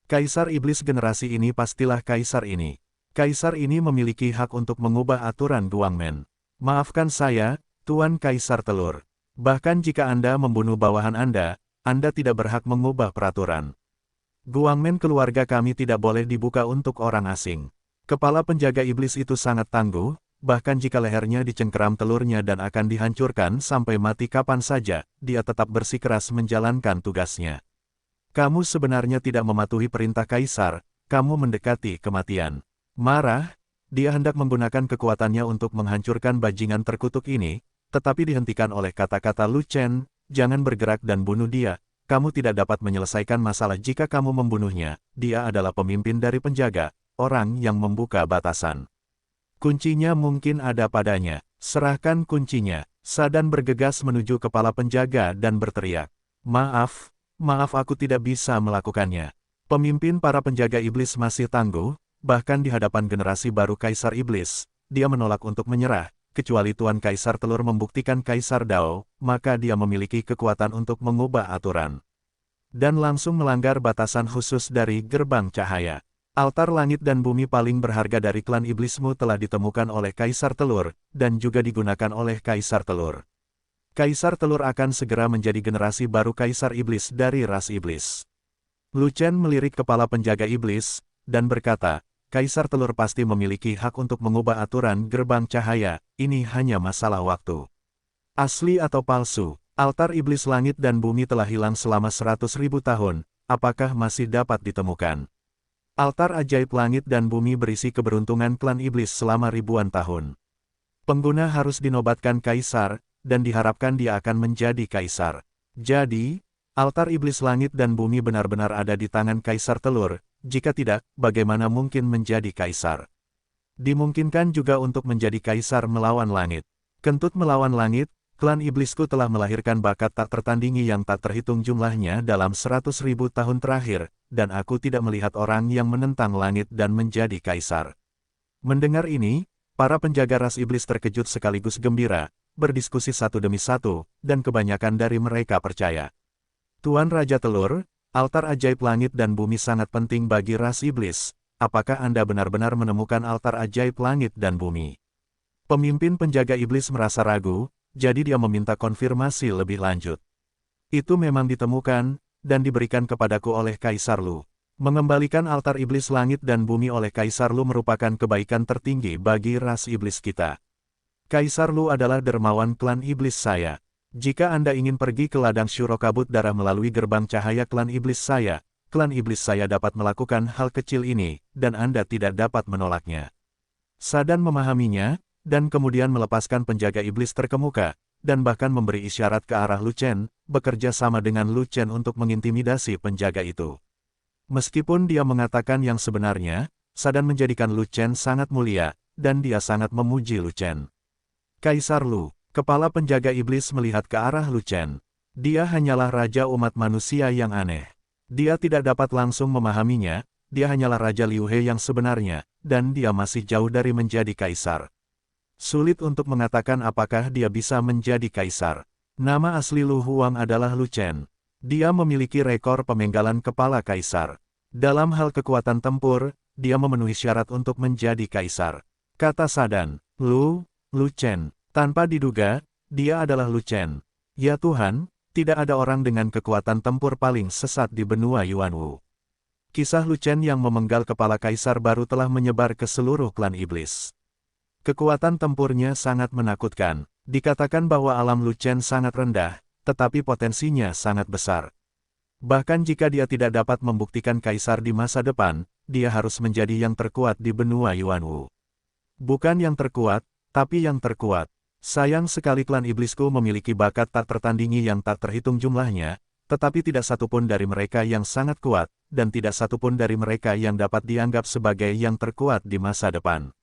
S1: Kaisar iblis generasi ini pastilah kaisar ini. Kaisar ini memiliki hak untuk mengubah aturan Guangmen. Maafkan saya, Tuan Kaisar Telur. Bahkan jika Anda membunuh bawahan Anda tidak berhak mengubah peraturan. Guangmen keluarga kami tidak boleh dibuka untuk orang asing. Kepala penjaga iblis itu sangat tangguh, bahkan jika lehernya dicengkeram telurnya dan akan dihancurkan sampai mati kapan saja, dia tetap bersikeras menjalankan tugasnya. Kamu sebenarnya tidak mematuhi perintah Kaisar, kamu mendekati kematian. Marah, dia hendak menggunakan kekuatannya untuk menghancurkan bajingan terkutuk ini, tetapi dihentikan oleh kata-kata Lu Chen, jangan bergerak dan bunuh dia, kamu tidak dapat menyelesaikan masalah jika kamu membunuhnya, dia adalah pemimpin dari penjaga, orang yang membuka batasan. Kuncinya mungkin ada padanya, serahkan kuncinya. Sadan bergegas menuju kepala penjaga dan berteriak, maaf aku tidak bisa melakukannya. Pemimpin para penjaga iblis masih tangguh, bahkan di hadapan generasi baru Kaisar Iblis, dia menolak untuk menyerah, kecuali Tuan Kaisar Telur membuktikan Kaisar Dao, maka dia memiliki kekuatan untuk mengubah aturan. Dan langsung melanggar batasan khusus dari gerbang cahaya. Altar langit dan bumi paling berharga dari klan iblismu telah ditemukan oleh Kaisar Telur, dan juga digunakan oleh Kaisar Telur. Kaisar Telur akan segera menjadi generasi baru Kaisar Iblis dari ras iblis. Lu Chen melirik kepala penjaga iblis, dan berkata, Kaisar Telur pasti memiliki hak untuk mengubah aturan gerbang cahaya, ini hanya masalah waktu. Asli atau palsu, altar iblis langit dan bumi telah hilang selama 100.000 tahun, apakah masih dapat ditemukan? Altar ajaib langit dan bumi berisi keberuntungan klan iblis selama ribuan tahun. Pengguna harus dinobatkan kaisar, dan diharapkan dia akan menjadi kaisar. Jadi, altar iblis langit dan bumi benar-benar ada di tangan Kaisar Telur. Jika tidak, bagaimana mungkin menjadi kaisar? Dimungkinkan juga untuk menjadi kaisar melawan langit. Kentut melawan langit, klan iblisku telah melahirkan bakat tak tertandingi yang tak terhitung jumlahnya dalam 100.000 tahun terakhir, dan aku tidak melihat orang yang menentang langit dan menjadi kaisar. Mendengar ini, para penjaga ras iblis terkejut sekaligus gembira, berdiskusi satu demi satu, dan kebanyakan dari mereka percaya. Tuan Raja Telur, altar ajaib langit dan bumi sangat penting bagi ras iblis. Apakah Anda benar-benar menemukan altar ajaib langit dan bumi? Pemimpin penjaga iblis merasa ragu, jadi dia meminta konfirmasi lebih lanjut. Itu memang ditemukan, dan diberikan kepadaku oleh Kaisar Lu. Mengembalikan altar iblis langit dan bumi oleh Kaisar Lu merupakan kebaikan tertinggi bagi ras iblis kita. Kaisar Lu adalah dermawan klan iblis saya. Jika Anda ingin pergi ke ladang syuro kabut darah melalui gerbang cahaya klan iblis saya dapat melakukan hal kecil ini, dan Anda tidak dapat menolaknya. Sadan memahaminya, dan kemudian melepaskan penjaga iblis terkemuka, dan bahkan memberi isyarat ke arah Lu Chen, bekerja sama dengan Lu Chen untuk mengintimidasi penjaga itu. Meskipun dia mengatakan yang sebenarnya, Sadan menjadikan Lu Chen sangat mulia, dan dia sangat memuji Lu Chen. Kaisar Lu, kepala penjaga iblis melihat ke arah Lu Chen. Dia hanyalah raja umat manusia yang aneh. Dia tidak dapat langsung memahaminya, dia hanyalah Raja Liu He yang sebenarnya, dan dia masih jauh dari menjadi kaisar. Sulit untuk mengatakan apakah dia bisa menjadi kaisar. Nama asli Lu Huang adalah Lu Chen. Dia memiliki rekor pemenggalan kepala kaisar. Dalam hal kekuatan tempur, dia memenuhi syarat untuk menjadi kaisar. Kata Sadan, Lu Chen. Tanpa diduga, dia adalah Lu Chen. Ya Tuhan, tidak ada orang dengan kekuatan tempur paling sesat di benua Yuanwu. Kisah Lu Chen yang memenggal kepala kaisar baru telah menyebar ke seluruh klan iblis. Kekuatan tempurnya sangat menakutkan. Dikatakan bahwa alam Lu Chen sangat rendah, tetapi potensinya sangat besar. Bahkan jika dia tidak dapat membuktikan kaisar di masa depan, dia harus menjadi yang terkuat di benua Yuanwu. Bukan yang terkuat, tapi yang terkuat. Sayang sekali klan iblisku memiliki bakat tak tertandingi yang tak terhitung jumlahnya, tetapi tidak satupun dari mereka yang sangat kuat, dan tidak satupun dari mereka yang dapat dianggap sebagai yang terkuat di masa depan.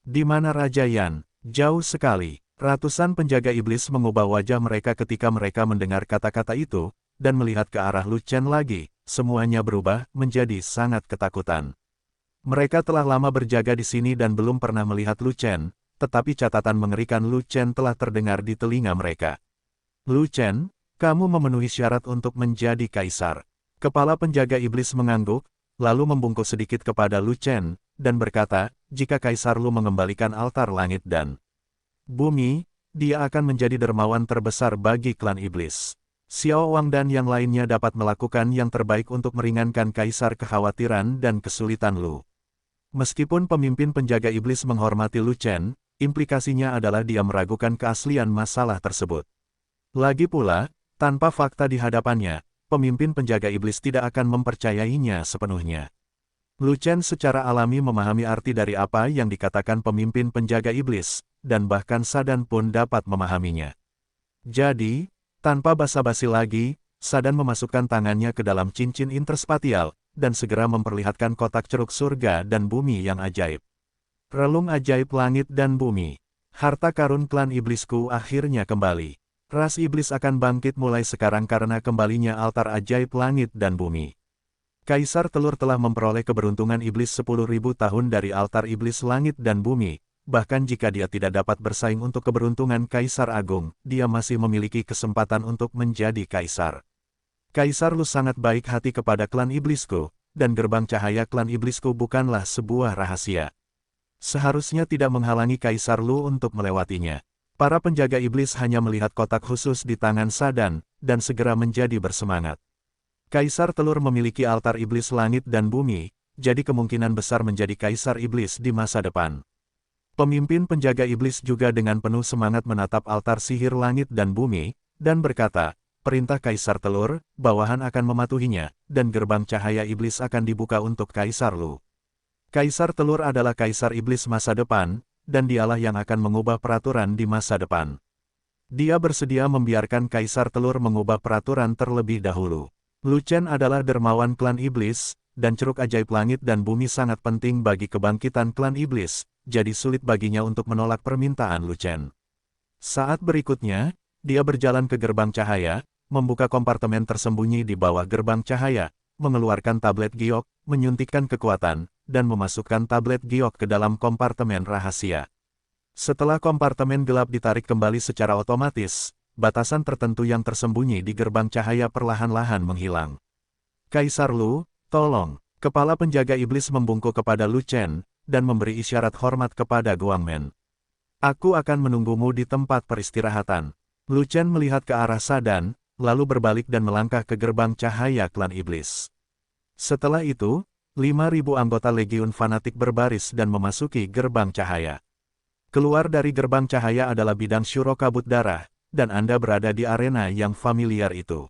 S1: Di mana Raja Yan? Jauh sekali. Ratusan penjaga iblis mengubah wajah mereka ketika mereka mendengar kata-kata itu, dan melihat ke arah Lu Chen lagi, semuanya berubah menjadi sangat ketakutan. Mereka telah lama berjaga di sini dan belum pernah melihat Lu Chen, tetapi catatan mengerikan Lu Chen telah terdengar di telinga mereka. Lu Chen, kamu memenuhi syarat untuk menjadi kaisar. Kepala penjaga iblis mengangguk, lalu membungkuk sedikit kepada Lu Chen, dan berkata, jika kaisar Lu mengembalikan altar langit dan bumi, dia akan menjadi dermawan terbesar bagi klan iblis. Xiao Wang dan yang lainnya dapat melakukan yang terbaik untuk meringankan kaisar kekhawatiran dan kesulitan Lu. Meskipun pemimpin penjaga iblis menghormati Lu Chen, implikasinya adalah dia meragukan keaslian masalah tersebut. Lagi pula, tanpa fakta di hadapannya, pemimpin penjaga iblis tidak akan mempercayainya sepenuhnya. Lu Chen secara alami memahami arti dari apa yang dikatakan pemimpin penjaga iblis, dan bahkan Sadan pun dapat memahaminya. Jadi, tanpa basa-basi lagi, Sadan memasukkan tangannya ke dalam cincin interspatial, dan segera memperlihatkan kotak ceruk surga dan bumi yang ajaib. Relung ajaib langit dan bumi. Harta karun klan iblisku akhirnya kembali. Ras iblis akan bangkit mulai sekarang karena kembalinya altar ajaib langit dan bumi. Kaisar Telur telah memperoleh keberuntungan iblis 10.000 tahun dari altar iblis langit dan bumi, bahkan jika dia tidak dapat bersaing untuk keberuntungan Kaisar Agung, dia masih memiliki kesempatan untuk menjadi kaisar. Kaisar Lu sangat baik hati kepada klan iblisku, dan gerbang cahaya klan iblisku bukanlah sebuah rahasia. Seharusnya tidak menghalangi Kaisar Lu untuk melewatinya. Para penjaga iblis hanya melihat kotak khusus di tangan Sadan, dan segera menjadi bersemangat. Kaisar Telur memiliki altar iblis langit dan bumi, jadi kemungkinan besar menjadi kaisar iblis di masa depan. Pemimpin penjaga iblis juga dengan penuh semangat menatap altar sihir langit dan bumi, dan berkata, perintah Kaisar Telur, bawahan akan mematuhinya, dan gerbang cahaya iblis akan dibuka untuk Kaisar Lu. Kaisar Telur adalah kaisar iblis masa depan, dan dialah yang akan mengubah peraturan di masa depan. Dia bersedia membiarkan Kaisar Telur mengubah peraturan terlebih dahulu. Lu Chen adalah dermawan klan iblis, dan ceruk ajaib langit dan bumi sangat penting bagi kebangkitan klan iblis, jadi sulit baginya untuk menolak permintaan Lu Chen. Saat berikutnya, dia berjalan ke gerbang cahaya, membuka kompartemen tersembunyi di bawah gerbang cahaya, mengeluarkan tablet giok, menyuntikkan kekuatan, dan memasukkan tablet giok ke dalam kompartemen rahasia. Setelah kompartemen gelap ditarik kembali secara otomatis, batasan tertentu yang tersembunyi di gerbang cahaya perlahan-lahan menghilang. Kaisar Lu, tolong. Kepala penjaga iblis membungkuk kepada Lu Chen, dan memberi isyarat hormat kepada Guangmen. Aku akan menunggumu di tempat peristirahatan. Lu Chen melihat ke arah Sadan, lalu berbalik dan melangkah ke gerbang cahaya klan iblis. Setelah itu, 5.000 anggota legiun fanatik berbaris dan memasuki gerbang cahaya. Keluar dari gerbang cahaya adalah bidang syuro kabut darah, dan Anda berada di arena yang familiar itu.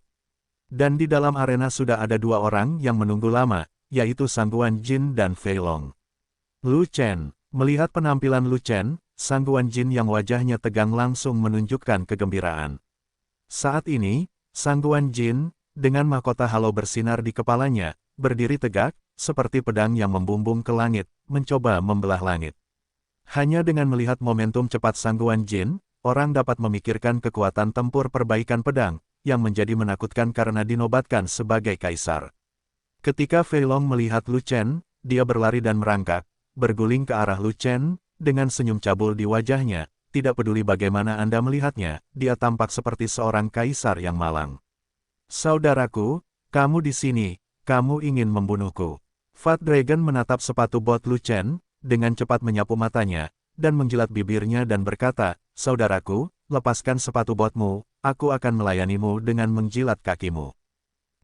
S1: Dan di dalam arena sudah ada dua orang yang menunggu lama, yaitu Sangguan Jin dan Fei Long. Lu Chen, melihat penampilan Lu Chen, Sangguan Jin yang wajahnya tegang langsung menunjukkan kegembiraan. Saat ini, Sangguan Jin, dengan mahkota halo bersinar di kepalanya, berdiri tegak, seperti pedang yang membumbung ke langit, mencoba membelah langit. Hanya dengan melihat momentum cepat Sangguan Jin, orang dapat memikirkan kekuatan tempur perbaikan pedang, yang menjadi menakutkan karena dinobatkan sebagai kaisar. Ketika Fei Long melihat Lu Chen, dia berlari dan merangkak, berguling ke arah Lu Chen, dengan senyum cabul di wajahnya, tidak peduli bagaimana Anda melihatnya, dia tampak seperti seorang kaisar yang malang. Saudaraku, kamu di sini, kamu ingin membunuhku. Fat Dragon menatap sepatu bot Lu Chen, dengan cepat menyapu matanya, dan menjilat bibirnya dan berkata, saudaraku, lepaskan sepatu botmu, aku akan melayanimu dengan menjilat kakimu.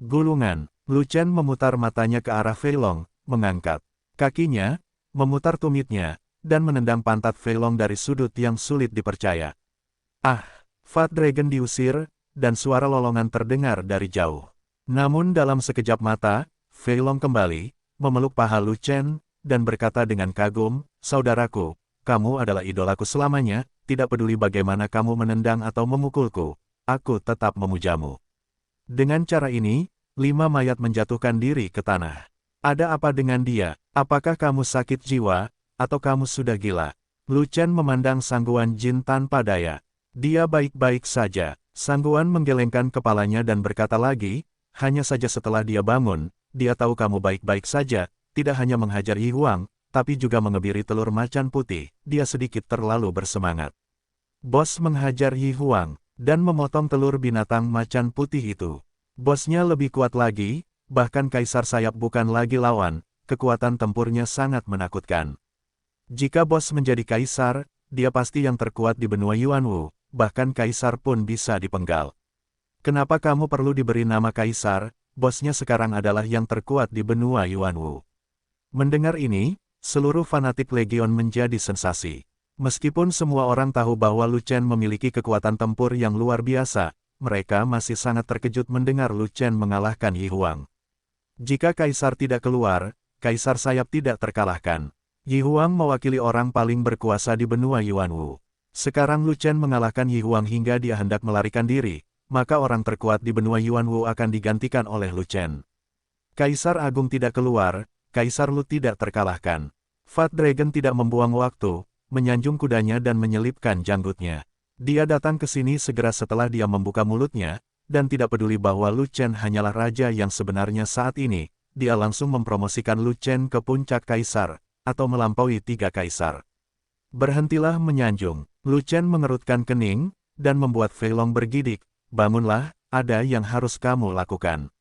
S1: Gulungan, Lu Chen memutar matanya ke arah Fei Long, mengangkat kakinya, memutar tumitnya, dan menendang pantat Fei Long dari sudut yang sulit dipercaya. Ah, Fat Dragon diusir, dan suara lolongan terdengar dari jauh. Namun dalam sekejap mata, Fei Long kembali, memeluk paha Lu Chen, dan berkata dengan kagum, saudaraku, kamu adalah idolaku selamanya, tidak peduli bagaimana kamu menendang atau memukulku, aku tetap memujamu. Dengan cara ini, 5 mayat menjatuhkan diri ke tanah. Ada apa dengan dia? Apakah kamu sakit jiwa, atau kamu sudah gila? Lu Chen memandang Sangguan Jin tanpa daya. Dia baik-baik saja. Sangguan menggelengkan kepalanya dan berkata lagi, hanya saja setelah dia bangun, dia tahu kamu baik-baik saja, tidak hanya menghajar Yi Huang, tapi juga mengebiri telur macan putih. Dia sedikit terlalu bersemangat. Bos menghajar Yi Huang, dan memotong telur binatang macan putih itu. Bosnya lebih kuat lagi, bahkan Kaisar Sayap bukan lagi lawan, kekuatan tempurnya sangat menakutkan. Jika bos menjadi kaisar, dia pasti yang terkuat di benua Yuanwu, bahkan kaisar pun bisa dipenggal. Kenapa kamu perlu diberi nama kaisar? Bosnya sekarang adalah yang terkuat di benua Yuanwu. Mendengar ini, seluruh fanatik legion menjadi sensasi. Meskipun semua orang tahu bahwa Lu Chen memiliki kekuatan tempur yang luar biasa, mereka masih sangat terkejut mendengar Lu Chen mengalahkan Yi Huang. Jika Kaisar tidak keluar, Kaisar Sayap tidak terkalahkan. Yi Huang mewakili orang paling berkuasa di benua Yuanwu. Sekarang Lu Chen mengalahkan Yi Huang hingga dia hendak melarikan diri, maka orang terkuat di benua Yuanwu akan digantikan oleh Lu Chen. Kaisar Agung tidak keluar, Kaisar Lu tidak terkalahkan. Fat Dragon tidak membuang waktu, menyanjung kudanya dan menyelipkan janggutnya. Dia datang ke sini segera setelah dia membuka mulutnya, dan tidak peduli bahwa Lu Chen hanyalah raja yang sebenarnya saat ini, dia langsung mempromosikan Lu Chen ke puncak kaisar, atau melampaui 3 kaisar. Berhentilah menyanjung. Lu Chen mengerutkan kening, dan membuat Fei Long bergidik. Bangunlah, ada yang harus kamu lakukan.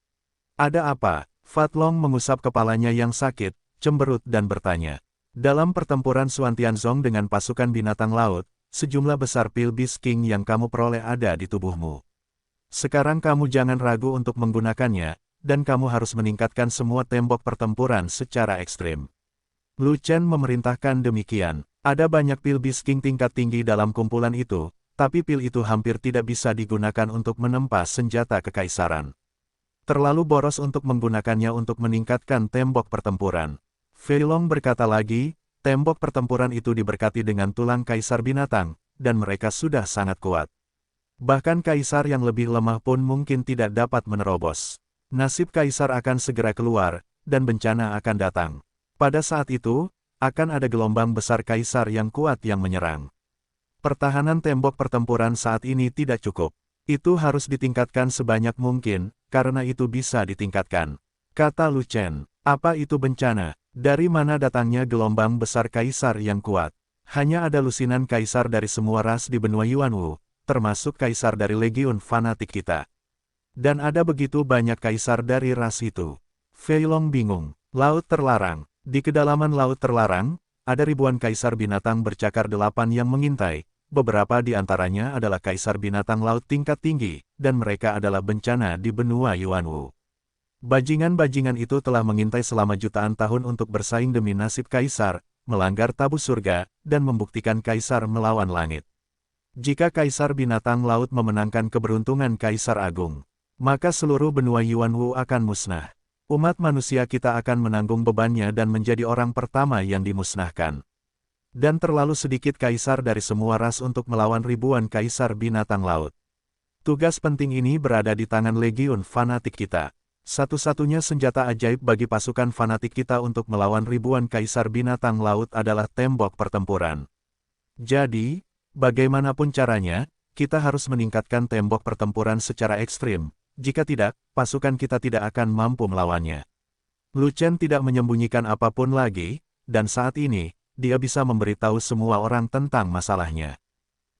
S1: Ada apa? Fat Long mengusap kepalanya yang sakit, cemberut dan bertanya. Dalam pertempuran Suan Tianzong dengan pasukan binatang laut, sejumlah besar pil Beast King yang kamu peroleh ada di tubuhmu. Sekarang kamu jangan ragu untuk menggunakannya, dan kamu harus meningkatkan semua tembok pertempuran secara ekstrim. Lu Chen memerintahkan demikian. Ada banyak pil Beast King tingkat tinggi dalam kumpulan itu, tapi pil itu hampir tidak bisa digunakan untuk menempa senjata kekaisaran. Terlalu boros untuk menggunakannya untuk meningkatkan tembok pertempuran. Fei Long berkata lagi, tembok pertempuran itu diberkati dengan tulang kaisar binatang, dan mereka sudah sangat kuat. Bahkan kaisar yang lebih lemah pun mungkin tidak dapat menerobos. Nasib kaisar akan segera keluar, dan bencana akan datang. Pada saat itu, akan ada gelombang besar kaisar yang kuat yang menyerang. Pertahanan tembok pertempuran saat ini tidak cukup. Itu harus ditingkatkan sebanyak mungkin, karena itu bisa ditingkatkan. Kata Lu Chen, apa itu bencana? Dari mana datangnya gelombang besar kaisar yang kuat? Hanya ada lusinan kaisar dari semua ras di benua Yuanwu, termasuk kaisar dari legiun fanatik kita. Dan ada begitu banyak kaisar dari ras itu. Fei Long bingung. Laut terlarang. Di kedalaman laut terlarang, ada ribuan kaisar binatang bercakar 8 yang mengintai. Beberapa di antaranya adalah kaisar binatang laut tingkat tinggi, dan mereka adalah bencana di benua Yuanwu. Bajingan-bajingan itu telah mengintai selama jutaan tahun untuk bersaing demi nasib kaisar, melanggar tabu surga, dan membuktikan kaisar melawan langit. Jika kaisar binatang laut memenangkan keberuntungan kaisar agung, maka seluruh benua Yuanwu akan musnah. Umat manusia kita akan menanggung bebannya dan menjadi orang pertama yang dimusnahkan. Dan terlalu sedikit kaisar dari semua ras untuk melawan ribuan kaisar binatang laut. Tugas penting ini berada di tangan legiun fanatik kita. Satu-satunya senjata ajaib bagi pasukan fanatik kita untuk melawan ribuan kaisar binatang laut adalah tembok pertempuran. Jadi, bagaimanapun caranya, kita harus meningkatkan tembok pertempuran secara ekstrim. Jika tidak, pasukan kita tidak akan mampu melawannya. Lu Chen tidak menyembunyikan apapun lagi, dan saat ini, dia bisa memberitahu semua orang tentang masalahnya.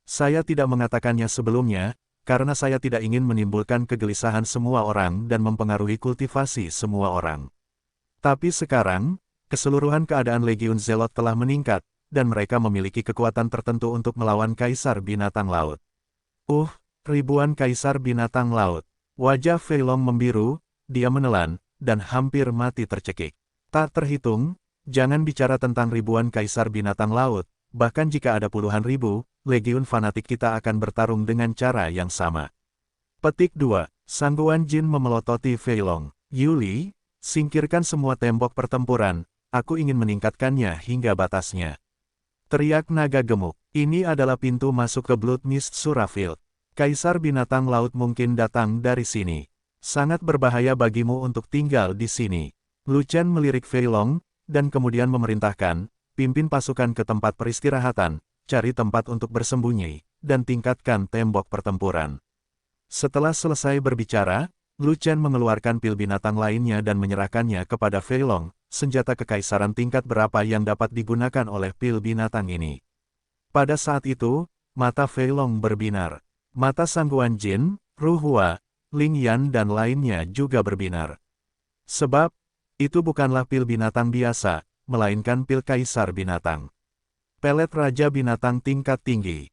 S1: Saya tidak mengatakannya sebelumnya, karena saya tidak ingin menimbulkan kegelisahan semua orang dan mempengaruhi kultivasi semua orang. Tapi sekarang, keseluruhan keadaan Legiun Zelot telah meningkat, dan mereka memiliki kekuatan tertentu untuk melawan kaisar binatang laut. Ribuan kaisar binatang laut. Wajah Fei Long membiru, dia menelan, dan hampir mati tercekik. Tak terhitung, jangan bicara tentang ribuan kaisar binatang laut, bahkan jika ada puluhan ribu, legiun fanatik kita akan bertarung dengan cara yang sama. Petik 2. Sangguan Jin memelototi Fei Long. Yuli, singkirkan semua tembok pertempuran, aku ingin meningkatkannya hingga batasnya. Teriak naga gemuk. Ini adalah pintu masuk ke Blood Mist Surafield. Kaisar binatang laut mungkin datang dari sini. Sangat berbahaya bagimu untuk tinggal di sini. Lu Chen melirik Fei Long, dan kemudian memerintahkan, pimpin pasukan ke tempat peristirahatan, cari tempat untuk bersembunyi, dan tingkatkan tembok pertempuran. Setelah selesai berbicara, Lu Chen mengeluarkan pil binatang lainnya dan menyerahkannya kepada Fei Long, senjata kekaisaran tingkat berapa yang dapat digunakan oleh pil binatang ini. Pada saat itu, mata Fei Long berbinar. Mata Sang Guanjin, Ru Hua, Ling Yan dan lainnya juga berbinar. Sebab, itu bukanlah pil binatang biasa, melainkan pil kaisar binatang. Pelet Raja Binatang tingkat tinggi.